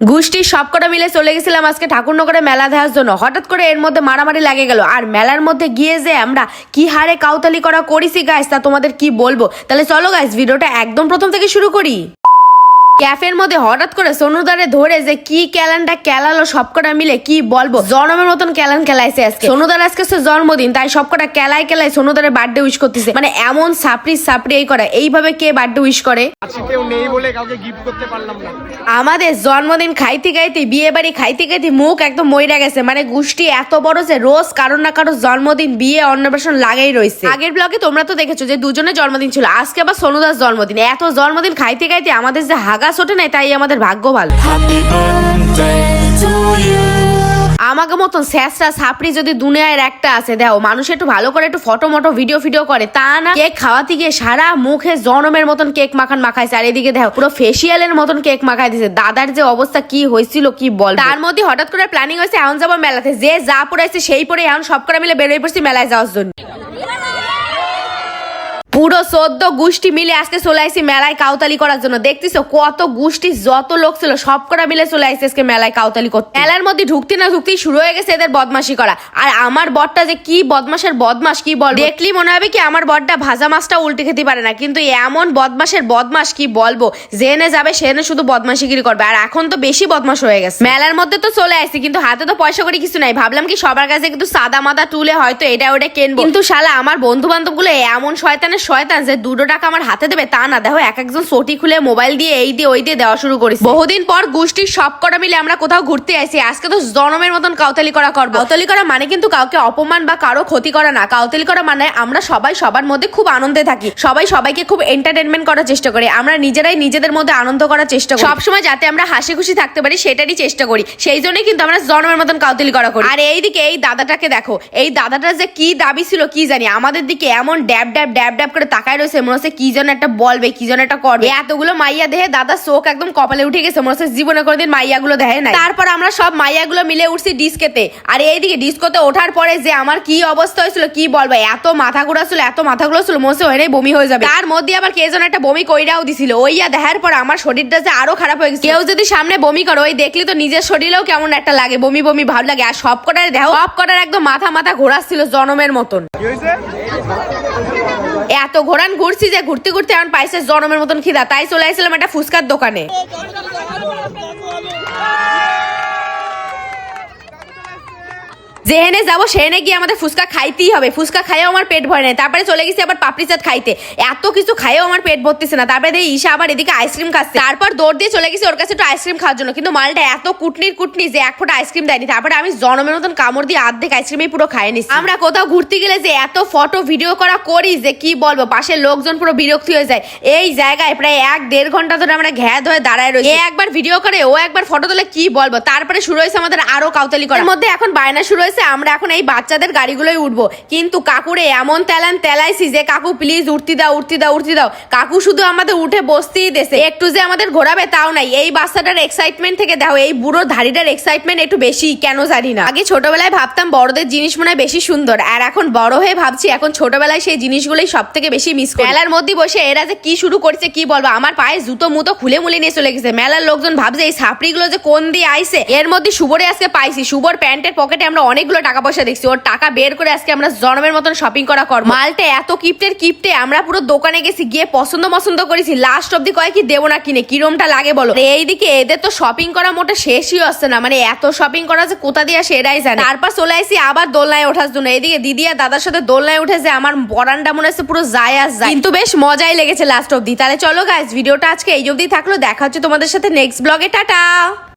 গোষ্ঠীর সবকটা মিলে চলে গেছিলাম আজকে ঠাকুরনগরে মেলা দেখার জন্য। হঠাৎ করে এর মধ্যে মারামারি লাগে গেল, আর মেলার মধ্যে গিয়ে যে আমরা কি হারে কাউতালি করা করেছি গাইস, তা তোমাদের কি বলবো। তাহলে চলো গাইস ভিডিওটা একদম প্রথম থেকে শুরু করি। ক্যাফের মধ্যে হঠাৎ করে সোনুদারে ধরে যে কি ক্যালানটা খেলালো সবকটা মিলে কি বলবো, জনমের মতন ক্যালান খেলাইছে আজকে। সোনুদার আজকে জন্মদিন, তাই সবকটা খেলাই সোনুদারে বার্থডে উইশ করতেছে। মানে এমন সাপড়ি এই করা, এইভাবে কে বার্থডে উইশ করে? কেউ নেই বলে কাউকে গিফট করতে পারলাম না। আমাদের জন্মদিন খাইতে বিয়ে বাড়ি খাইতে মুখ একদম মইরা গেছে। মানে গোষ্ঠী এত বড় যে রোজ কারো না কারো জন্মদিন বিয়ে অন্নপ্রাশন লাগাই রয়েছে। আগের ব্লগে তোমরা তো দেখেছো যে দুজনের জন্মদিন ছিল, আজকে আবার সোনুদার জন্মদিন। এত জন্মদিন খাইতে আমাদের যে হাগা ছোটে নাই, তাই আমাদের ভাগ্য ভালো। আমাকে মতন স্যাঁচরা ছাপড়ি যদি দুনিয়ার একটা আছে, দেখো মানুষ একটু ভালো করে একটু ফটো ভিডিও করে, তা না কেক খাওয়াতে গিয়ে সারা মুখে জনমের মতন কেক মাখাইছে। আর এদিকে দেখো পুরো ফেসিয়ালের মতন কেক মাখাই দিছে। দাদার যে অবস্থা কি হয়েছিল কি বল। তার মধ্যে হঠাৎ করে প্ল্যানিং হয়েছে এখন যাবো মেলাতে, যে যা পড়াইছে সেই পরে এখন সব করে মিলে বেরোয় পড়ছি মেলায় যাওয়ার জন্য। পুরো 14 গোষ্ঠী মিলে আজকে চলে আসছি মেলায় কাউতালি করার জন্য। দেখতেছো কত গোষ্ঠী, যত লোক ছিল সব কটা মিলে চলে আসছে আজকে মেলায় কাউতালি করতে। মেলার মধ্যে ঢুকতে না ঢুকতেই শুরু হয়ে গেছে এদের বদমাশি করা। আর আমার বরটা যে কি বদমাশের বদমাশ কি বল, দেখলি মনে হবে কি আমার বরটা ভাজা মাছটা উল্টে খেতে পারে না, কিন্তু এমন বদমাশের বদমাশ কি বলবো। জেনে যাবে সেনে শুধু বদমাশিগিরি করবে, আর এখন তো বেশি বদমাশ হয়ে গেছে। মেলার মধ্যে তো চলে আসছি, কিন্তু হাতে তো পয়সা করে কিছু নাই। ভাবলাম কি সবার কাছে কিন্তু সাদা মাদা তুলে হয়তো এটা ওটা কিনবো, কিন্তু শালা আমার বন্ধু বান্ধব গুলো এমন শয়তান যে 2 টাকা আমার হাতে দেবে তা না, দেখো এক একজন সোটি খুলে মোবাইল দিয়ে এই দিয়ে ওই দিয়ে দেওয়া শুরু করেছে। বহুদিন পর গোষ্ঠীর সব কটা মিলে আমরা কোথাও ঘুরতে আসি। আজকে তো জনমের মতন কাউতালি করা করবো। কাউতালি করা মানে কিন্তু কাউকে অপমান বা কারো ক্ষতি করা না। কাউতালি করা মানে আমরা সবাই সবার মধ্যে খুব আনন্দে থাকি, সবাই সবাইকে খুব এন্টারটেনমেন্ট করার চেষ্টা করি, আমরা নিজেরাই নিজেদের মধ্যে আনন্দ করার চেষ্টা করি, সবসময় যাতে আমরা হাসি খুশি থাকতে পারি সেটারই চেষ্টা করি। সেই জন্যই কিন্তু আমরা জনমের মতন কাউতালি করা করি। আর এইদিকে এই দাদাটাকে দেখো, এই দাদাটা যে কি দাবি ছিল কি জানি, আমাদের দিকে এমন ড্যাব করে তাকায় রয়েছে, মনে হচ্ছে কি যেন একটা বলবে, কি যেন একটা করবে। এতগুলো মাইয়া দেহে দাদা চোখ একদম কপালে উঠে গেছে, মনে হচ্ছে জীবনে কোনোদিন মাইয়া গুলো দেখে নাই। তারপর আমরা সব মাইয়া গুলো মিলে উঠছি ডিস্কেতে। আর এইদিকে ডিস্কোতে ওঠার পরে যে আমার কি অবস্থা হয়েছিল কি বলবো, এত মাথা ঘোরা ছিল, এত মাথা ঘোরা ছিল, মনে হচ্ছে ওখানেই বমি হয়ে যাবে। তার মধ্যে আবার কে যেন একটা বমি কইরাও দিছিল। ওইয়া দেখার পর আমার শরীরটা যে আরো খারাপ হয়ে গেছে। কেউ যদি সামনে বমি করে, ওই দেখলি তো নিজের শরীরেও কেমন একটা লাগে, বমি ভাব লাগে। আর সব কটার দেখো, সব কটার একদম মাথা ঘোরাচ্ছিল জনমের মতন। এত ঘোরান ঘুরছি যে ঘুরতে এখন পাইছে জনমের মতন খিদা, তাই চলে আসছিলাম একটা ফুচকার দোকানে। যেহেনে যাবো সেহেনে গিয়ে আমাদের ফুচকা খাইতেই হবে। ফুচকা খাইও আমার পেট ভরে নেই। তারপরে চলে গেছি আবার পাপড়ি চাট খাইতে। এত কিছু খাইও আমার পেট ভরতেছে না। তারপরে দেখি ঈশা আবার এদিকে আইসক্রিম খাচ্ছে। তারপর দৌড় দিয়ে চলে গেছি ওর কাছে একটু আইসক্রিম খাওয়ার জন্য, কিন্তু মালটা এত কুটনি যে এক ফোঁটা আইসক্রিম দেয়নি। তারপরে আমি জনমের মতন কামড় দিয়ে আর্ধেক আইসক্রিমই পুরো খাই নিছি। আমরা কোথাও ঘুরতে গেলে যে এত ফটো ভিডিও করি যে কি বলবো, পাশের লোকজন পুরো বিরক্তি হয়ে যায়। এই জায়গায় প্রায় 1-1.5 ঘন্টা ধরে আমরা ঘ্যাদ হয়ে দাঁড়ায় রয়েছি। একবার ভিডিও করে, ও একবার ফটো তুলে, কি বলবো। তারপরে শুরু হয়েছে আমাদের আরো কাউতালি করার মধ্যে। এখন বায়না শুরু হয়েছে আমরা এখন এই বাচ্চাদের গাড়িগুলোই উঠবো, কিন্তু কাকুরে এমন তেলাইছি যে কাকু প্লিজ উঠতে দাও। কাকু শুধু আমাদের উঠে বসতেই দেছে, একটু যে আমাদের ঘোরাবে তাও নাই। এই বাচ্চাটার এক্সাইটমেন্ট থেকে দেখো এই বুড়ো ধাড়িটার এক্সাইটমেন্ট একটু বেশি, কেন জানি না। আগে ছোটবেলায় ভাবতাম বড়দের জিনিস মনে হয় বেশি সুন্দর, আর এখন বড় হয়ে ভাবছি এখন ছোটবেলায় সেই জিনিসগুলোই সব থেকে বেশি মিস করি। মেলার মধ্যে বসে এরা যে কি শুরু করছে কি বলবো, আমার পায়ে জুতো মুতো খুলে মুলে নিয়ে চলে গেছে। মেলার লোকজন ভাবছে এই ছাপড়ি গুলো যে কোন দিয়ে আইছে। এর মধ্যে শুভরে আজকে পাইছি, শুভর প্যান্টের পকেটে আমরা অনেকগুলো টাকা পয়সা দেখছি। ওর টাকা বের করে আজকে আমরা জনমের মতন শপিং করা করব। মালটা এত কিপটে আমরা পুরো দোকানে গেছি, গিয়ে পছন্দ করেছি। লাস্ট অব্দি কয় কি দেবো না কিনে, কিরমটা লাগে বলো। এইদিকে এদের তো শপিং করা মোটে শেষই হচ্ছে না, মানে এত শপিং করা যে কোথা দিয়ে আসে এরাই জানে। তারপর চলে আসি আবার দোলনায় ওঠার জন্য। এইদিকে দিদি আর দাদার সাথে দোলনায় উঠেছে, আমার পরানটা মনে হচ্ছে পুরো যায়, কিন্তু বেশ মজাই লেগেছে লাস্ট অব্দি। তাহলে চলো গাইস ভিডিওটা আজকে এই অব্দি থাকলো, দেখা হচ্ছে তোমাদের সাথে নেক্সট ব্লগে। টাটা।